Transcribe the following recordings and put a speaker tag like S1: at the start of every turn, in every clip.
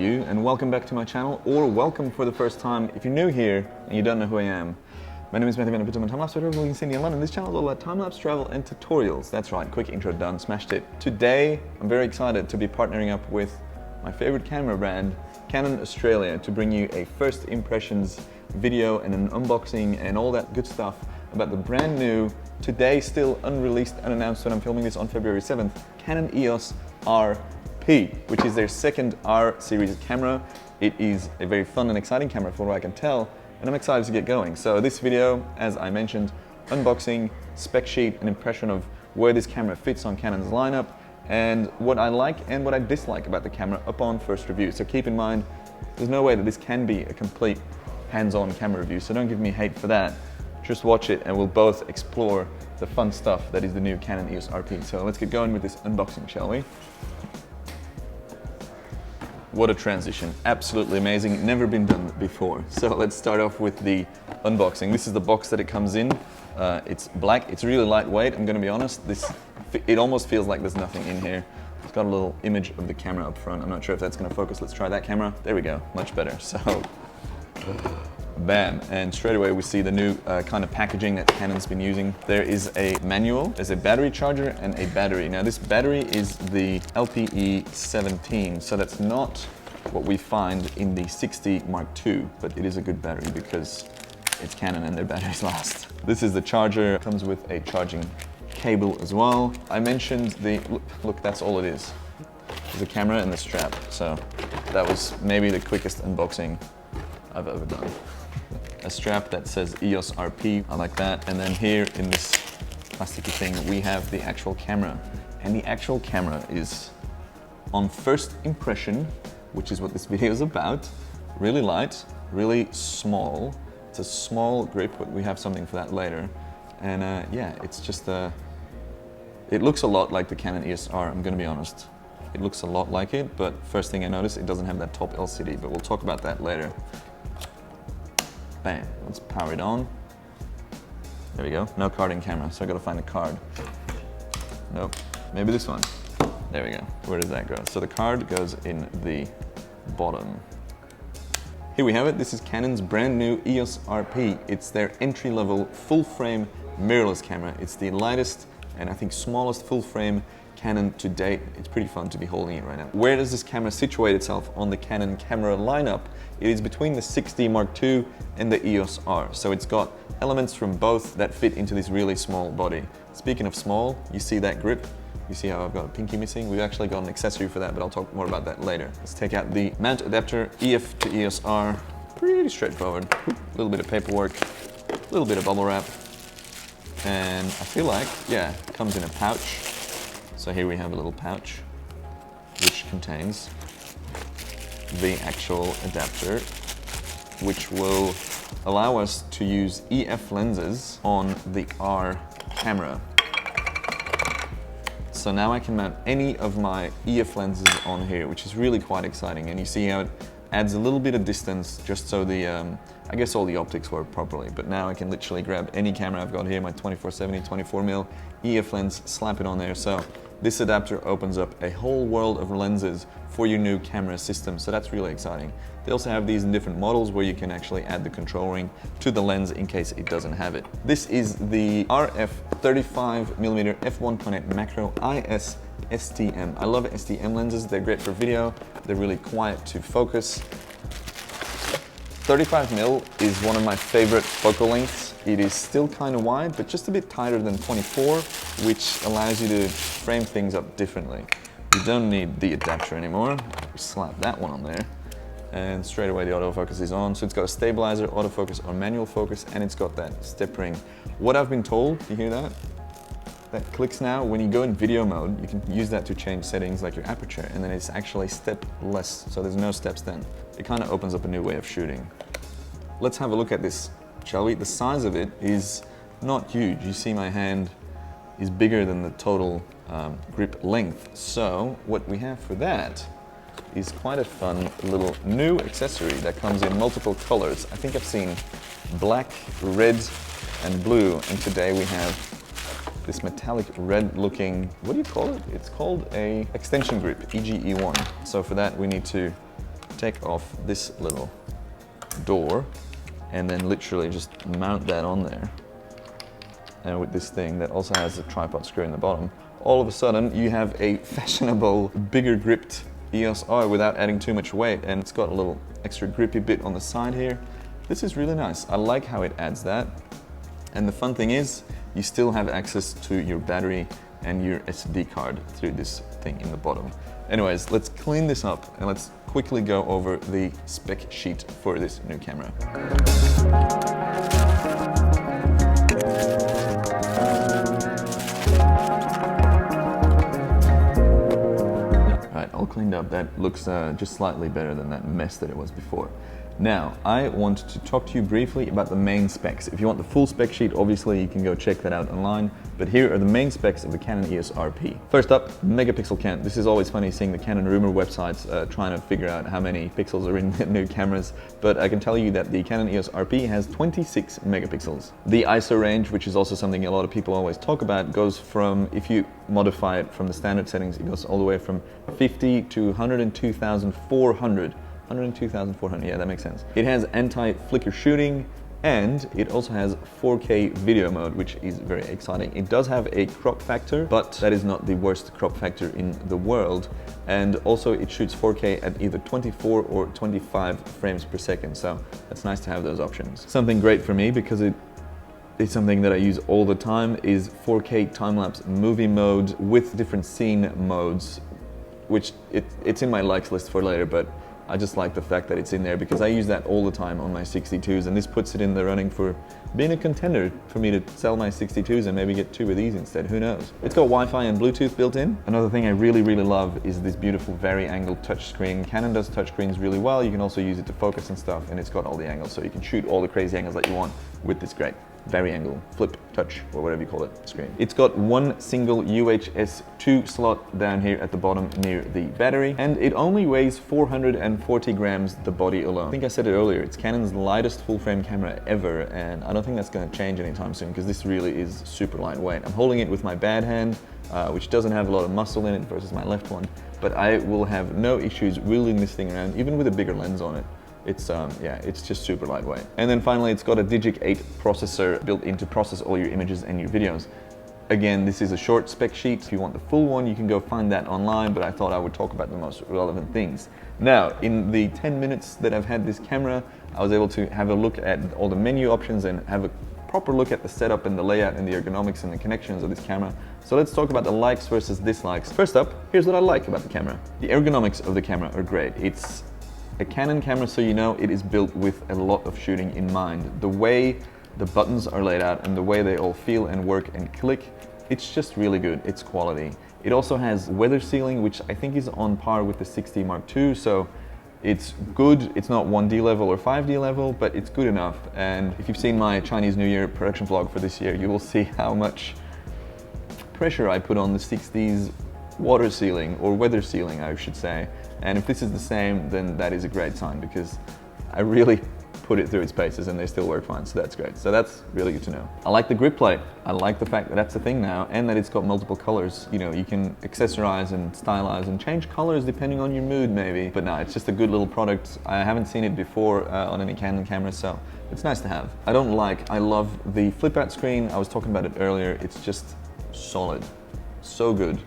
S1: you, and welcome back to my channel, or welcome for the first time if you're new here and you don't know who I am. My name is Vandeputte, I'm a time-lapse photographer in Sydney and London. This channel is all about time-lapse travel and tutorials. That's right, quick intro done, smashed it. Today, I'm very excited to be partnering up with my favorite camera brand, Canon Australia, to bring you a first impressions video and an unboxing and all that good stuff about the brand new, today still unreleased, unannounced when I'm filming this on February 7th, Canon EOS RP, which is their second R series camera. It is a very fun and exciting camera from what I can tell, and I'm excited to get going. So this video, as I mentioned, unboxing, spec sheet, an impression of where this camera fits on Canon's lineup, and what I like and what I dislike about the camera upon first review. So keep in mind, there's no way that this can be a complete hands-on camera review, so don't give me hate for that. Just watch it and we'll both explore the fun stuff that is the new Canon EOS RP. So let's get going with this unboxing, shall we? What a transition, absolutely amazing, never been done before. So let's start off with the unboxing. This is the box that it comes in. It's black, it's really lightweight, I'm gonna be honest. It almost feels like there's nothing in here. It's got a little image of the camera up front. I'm not sure if that's gonna focus. Let's try that camera. There we go, much better. So, bam, and straight away we see the new kind of packaging that Canon's been using. There is a manual, there's a battery charger and a battery. Now this battery is the LPE17, so that's not what we find in the 60 Mark II, but it is a good battery because it's Canon and their batteries last. This is the charger, comes with a charging cable as well. I mentioned the, look, that's all it is. There's a camera and the strap, so that was maybe the quickest unboxing I've ever done. A strap that says EOS RP, I like that. And then here in this plasticky thing, we have the actual camera. And the actual camera is, on first impression, which is what this video is about, really light, really small. It's a small grip, but we have something for that later. And yeah, it's just it looks a lot like the Canon EOS R, I'm gonna be honest. It looks a lot like it, but first thing I noticed, it doesn't have that top LCD, but we'll talk about that later. Bam, let's power it on. There we go, no card in camera, so I gotta find a card. Nope, maybe this one. There we go, where does that go? So the card goes in the bottom. Here we have it, this is Canon's brand new EOS RP. It's their entry-level full-frame mirrorless camera. It's the lightest and I think smallest full-frame Canon to date. It's pretty fun to be holding it right now. Where does this camera situate itself on the Canon camera lineup? It is between the 60 Mark II and the EOS R. So it's got elements from both that fit into this really small body. Speaking of small, you see that grip? You see how I've got a pinky missing? We've actually got an accessory for that, but I'll talk more about that later. Let's take out the mount adapter, EF to EOS R. Pretty straightforward. A little bit of paperwork, a little bit of bubble wrap. And I feel like, yeah, it comes in a pouch. So here we have a little pouch, which contains the actual adapter, which will allow us to use EF lenses on the R camera. So now I can mount any of my EF lenses on here, which is really quite exciting. And you see how it adds a little bit of distance just so the, I guess all the optics work properly. But now I can literally grab any camera I've got here, my 24-70, 24mm EF lens, slap it on there. So this adapter opens up a whole world of lenses for your new camera system, so that's really exciting. They also have these in different models where you can actually add the control ring to the lens in case it doesn't have it. This is the RF 35mm f1.8 macro IS STM. I love STM lenses, they're great for video, they're really quiet to focus. 35mm is one of my favorite focal lengths. It is still kind of wide, but just a bit tighter than 24, which allows you to frame things up differently. You don't need the adapter anymore. We slap that one on there, and straight away the autofocus is on. So it's got a stabilizer, autofocus or manual focus, and it's got that step ring. What I've been told, you hear that? That clicks now. When you go in video mode, you can use that to change settings like your aperture, and then it's actually step-less, so there's no steps then. It kind of opens up a new way of shooting. Let's have a look at this, shall we? The size of it is not huge. You see my hand is bigger than the total grip length. So what we have for that is quite a fun little new accessory that comes in multiple colors. I think I've seen black, red, and blue, and today we have this metallic red looking, what do you call it? It's called a extension grip, EGE1. So for that we need to take off this little door and then literally just mount that on there. And with this thing that also has a tripod screw in the bottom, all of a sudden you have a fashionable, bigger gripped EOS R without adding too much weight, and it's got a little extra grippy bit on the side here. This is really nice. I like how it adds that. And the fun thing is, you still have access to your battery and your SD card through this thing in the bottom. Anyways, let's clean this up and let's quickly go over the spec sheet for this new camera. Right, all cleaned up. That looks just slightly better than that mess that it was before. Now, I want to talk to you briefly about the main specs. If you want the full spec sheet, obviously you can go check that out online, but here are the main specs of the Canon EOS RP. First up, megapixel count. This is always funny seeing the Canon rumor websites trying to figure out how many pixels are in new cameras, but I can tell you that the Canon EOS RP has 26 megapixels. The ISO range, which is also something a lot of people always talk about, goes from, if you modify it from the standard settings, it goes all the way from 50 to 102,400. 102,400, yeah, that makes sense. It has anti-flicker shooting, and it also has 4K video mode, which is very exciting. It does have a crop factor, but that is not the worst crop factor in the world. And also it shoots 4K at either 24 or 25 frames per second, so that's nice to have those options. Something great for me, because it's something that I use all the time, is 4K time-lapse movie mode with different scene modes, which it's in my likes list for later, but I just like the fact that it's in there because I use that all the time on my 62s, and this puts it in the running for being a contender for me to sell my 62s and maybe get 2 of these instead, who knows. It's got Wi-Fi and Bluetooth built in. Another thing I really love is this beautiful VARI-ANGLE touchscreen. Canon does touchscreens really well. You can also use it to focus and stuff, and it's got all the angles, so you can shoot all the crazy angles that you want with this great VARI-ANGLE, flip, touch, or whatever you call it, screen. It's got one single UHS 2 slot down here at the bottom near the battery, and it only weighs 440 grams, the body alone. I think I said it earlier, it's Canon's lightest full-frame camera ever, and I don't think that's going to change anytime soon, because this really is super lightweight. I'm holding it with my bad hand, which doesn't have a lot of muscle in it versus my left one, but I will have no issues wheeling this thing around, even with a bigger lens on it. It's yeah, it's just super lightweight. And then finally, it's got a Digic 8 processor built in to process all your images and your videos. Again, this is a short spec sheet. If you want the full one, you can go find that online, but I thought I would talk about the most relevant things. Now, in the 10 minutes that I've had this camera, I was able to have a look at all the menu options and have a proper look at the setup and the layout and the ergonomics and the connections of this camera. So let's talk about the likes versus dislikes. First up, here's what I like about the camera. The ergonomics of the camera are great. It's a Canon camera, so you know it is built with a lot of shooting in mind. The way the buttons are laid out and the way they all feel and work and click, it's just really good. It's quality. It also has weather sealing, which I think is on par with the 6D Mark II, so it's good. It's not 1D level or 5D level, but it's good enough. And if you've seen my Chinese New Year production vlog for this year, you will see how much pressure I put on the 6D's water sealing, or weather sealing, I should say. And if this is the same, then that is a great sign, because I really put it through its paces and they still work fine, so that's great. So that's really good to know. I like the grip plate. I like the fact that that's a thing now, and that it's got multiple colors. You know, you can accessorize and stylize and change colors depending on your mood maybe. But no, it's just a good little product. I haven't seen it before on any Canon camera, so it's nice to have. I love the flip out screen. I was talking about it earlier. It's just solid, so good.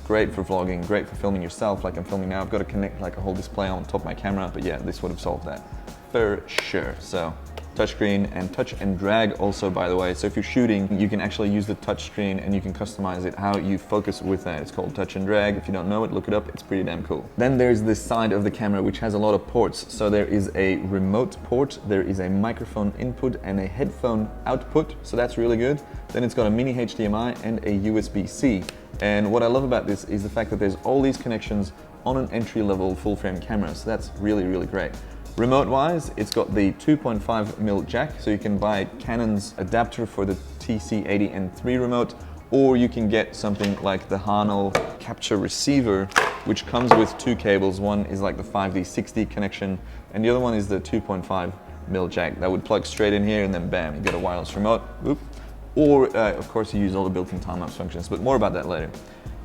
S1: Great for vlogging, great for filming yourself like I'm filming now. I've got to connect like a whole display on top of my camera, but yeah, this would have solved that for sure. So touchscreen and touch and drag also, by the way. So if you're shooting, you can actually use the touchscreen and you can customize it how you focus with that. It's called touch and drag. If you don't know it, look it up. It's pretty damn cool. Then there's this side of the camera which has a lot of ports. So there is a remote port, there is a microphone input and a headphone output. So that's really good. Then it's got a mini HDMI and a USB-C. And what I love about this is the fact that there's all these connections on an entry-level full-frame camera. So that's really great. Remote-wise, it's got the 2.5mm jack, so you can buy Canon's adapter for the TC80N3 remote, or you can get something like the Hanel capture receiver, which comes with 2 cables. One is like the 5D/6D connection, and the other one is the 2.5mm jack. That would plug straight in here, and then bam, you get a wireless remote. Oop. Or, of course, you use all the built-in time-lapse functions, but more about that later.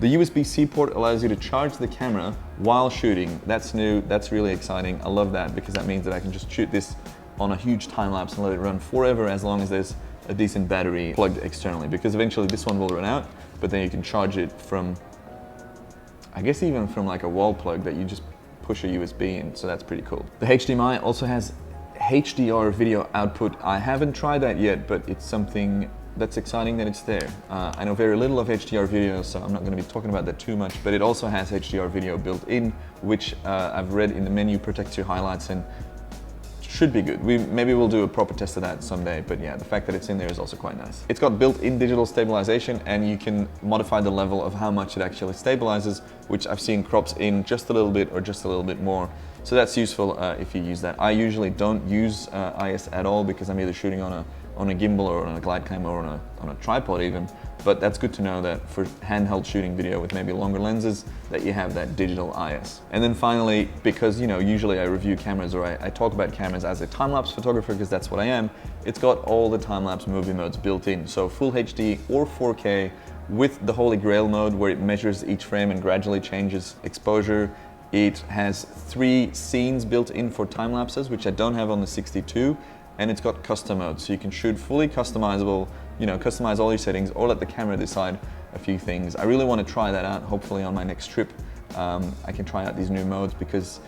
S1: The USB-C port allows you to charge the camera while shooting. That's new, that's really exciting. I love that because that means that I can just shoot this on a huge time lapse and let it run forever as long as there's a decent battery plugged externally, because eventually this one will run out, but then you can charge it from, I guess even from like a wall plug that you just push a USB in, so that's pretty cool. The HDMI also has HDR video output. I haven't tried that yet, but it's something that's exciting that it's there. I know very little of HDR video, so I'm not going to be talking about that too much, but it also has HDR video built in, which I've read in the menu protects your highlights and should be good. Maybe we'll do a proper test of that someday, but yeah, the fact that it's in there is also quite nice. It's got built-in digital stabilization, and you can modify the level of how much it actually stabilizes, which I've seen crops in just a little bit or just a little bit more. So that's useful if you use that. I usually don't use IS at all because I'm either shooting on a gimbal or on a glide cam or on a tripod even, but that's good to know that for handheld shooting video with maybe longer lenses that you have that digital IS. And then finally, because usually I review cameras or I talk about cameras as a time-lapse photographer because that's what I am, it's got all the time-lapse movie modes built in. So full HD or 4K with the Holy Grail mode where it measures each frame and gradually changes exposure. It has 3 scenes built in for time lapses, which I don't have on the 62. And it's got custom mode, so you can shoot fully customizable, customize all your settings or let the camera decide a few things. I really want to try that out. Hopefully on my next trip, I can try out these new modes because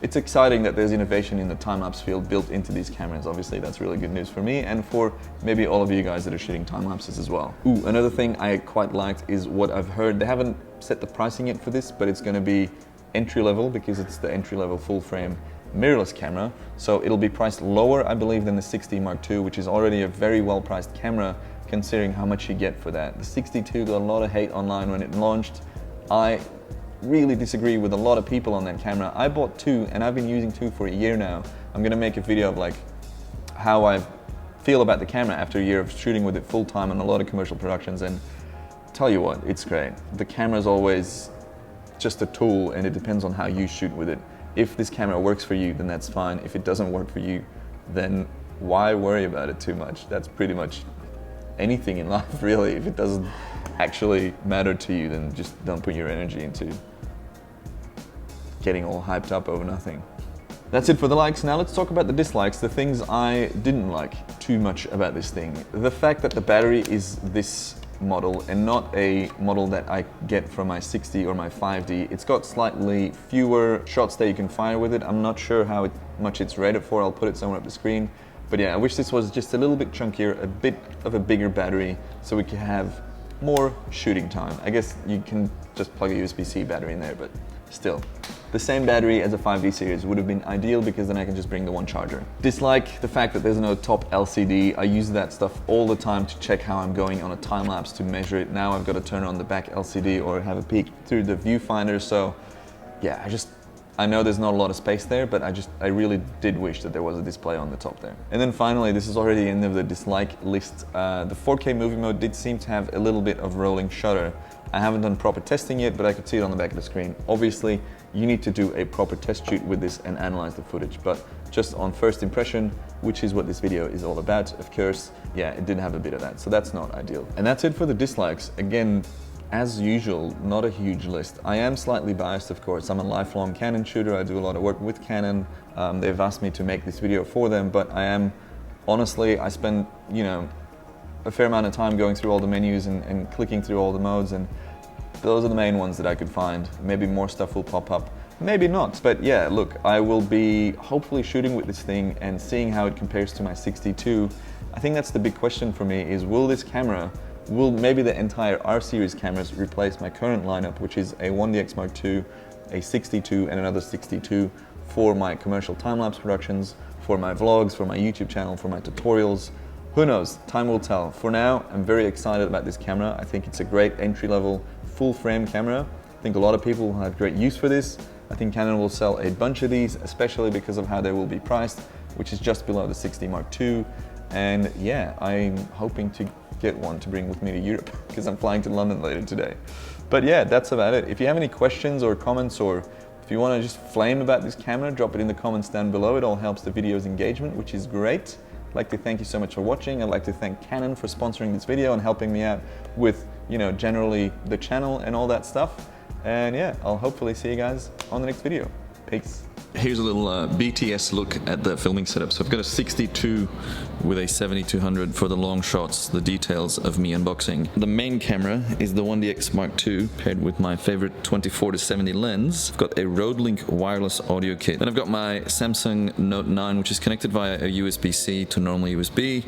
S1: it's exciting that there's innovation in the time-lapse field built into these cameras. Obviously, that's really good news for me and for maybe all of you guys that are shooting time-lapses as well. Ooh, another thing I quite liked is what I've heard. They haven't set the pricing yet for this, but it's going to be entry level because it's the entry level full frame mirrorless camera, so it'll be priced lower, I believe, than the 60 Mark II, which is already a very well priced camera considering how much you get for that. The 62 got a lot of hate online when it launched. I really disagree with a lot of people on that camera. I bought 2 and I've been using 2 for a year now. I'm gonna make a video of like how I feel about the camera after a year of shooting with it full time on a lot of commercial productions, and tell you what, it's great. The camera's always just a tool and it depends on how you shoot with it. If this camera works for you, then that's fine. If it doesn't work for you, then why worry about it too much? That's pretty much anything in life, really. If it doesn't actually matter to you, then just don't put your energy into getting all hyped up over nothing. That's it for the likes. Now let's talk about the dislikes, the things I didn't like too much about this thing. The fact that the battery is this model and not a model that I get from my 60 or my 5D. It's got slightly fewer shots that you can fire with it. I'm not sure how much it's rated for. I'll put it somewhere up the screen. But yeah, I wish this was just a little bit chunkier, a bit of a bigger battery so we can have more shooting time. I guess you can just plug a USB-C battery in there, but still. The same battery as a 5D series would have been ideal because then I can just bring the one charger. Dislike the fact that there's no top LCD. I use that stuff all the time to check how I'm going on a time lapse to measure it. Now I've got to turn on the back LCD or have a peek through the viewfinder. So yeah, I know there's not a lot of space there, but I really did wish that there was a display on the top there. And then finally, this is already the end of the dislike list. The 4K movie mode did seem to have a little bit of rolling shutter. I haven't done proper testing yet, but I could see it on the back of the screen. Obviously, you need to do a proper test shoot with this and analyze the footage, but just on first impression, which is what this video is all about, of course, yeah, it did have a bit of that, so that's not ideal. And that's it for the dislikes. Again, as usual, not a huge list. I am slightly biased, of course. I'm a lifelong Canon shooter. I do a lot of work with Canon. They've asked me to make this video for them, but honestly, I spend, a fair amount of time going through all the menus and clicking through all the modes, and those are the main ones that I could find. Maybe more stuff will pop up, maybe not. But yeah, look, I will be hopefully shooting with this thing and seeing how it compares to my 62. I think that's the big question for me is, will maybe the entire R series cameras replace my current lineup, which is a 1DX Mark II, a 62 and another 62 for my commercial time-lapse productions, for my vlogs, for my YouTube channel, for my tutorials. Who knows? Time will tell. For now, I'm very excited about this camera. I think it's a great entry-level full frame camera. I think a lot of people will have great use for this. I think Canon will sell a bunch of these, especially because of how they will be priced, which is just below the 60 Mark II. And yeah, I'm hoping to get one to bring with me to Europe because I'm flying to London later today. But yeah, that's about it. If you have any questions or comments, or if you want to just flame about this camera, drop it in the comments down below. It all helps the video's engagement, which is great. I'd like to thank you so much for watching. I'd like to thank Canon for sponsoring this video and helping me out with you know, generally the channel and all that stuff. And yeah, I'll hopefully see you guys on the next video. Peace. Here's a little BTS look at the filming setup. So I've got a 62 with a 7200 for the long shots, the details of me unboxing. The main camera is the 1DX Mark II paired with my favorite 24-70 lens. I've got a Rode wireless audio kit. Then I've got my Samsung Note 9, which is connected via a USB-C to normal USB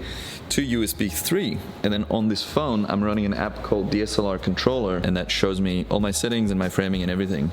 S1: to USB 3. And then on this phone, I'm running an app called DSLR Controller, and that shows me all my settings and my framing and everything.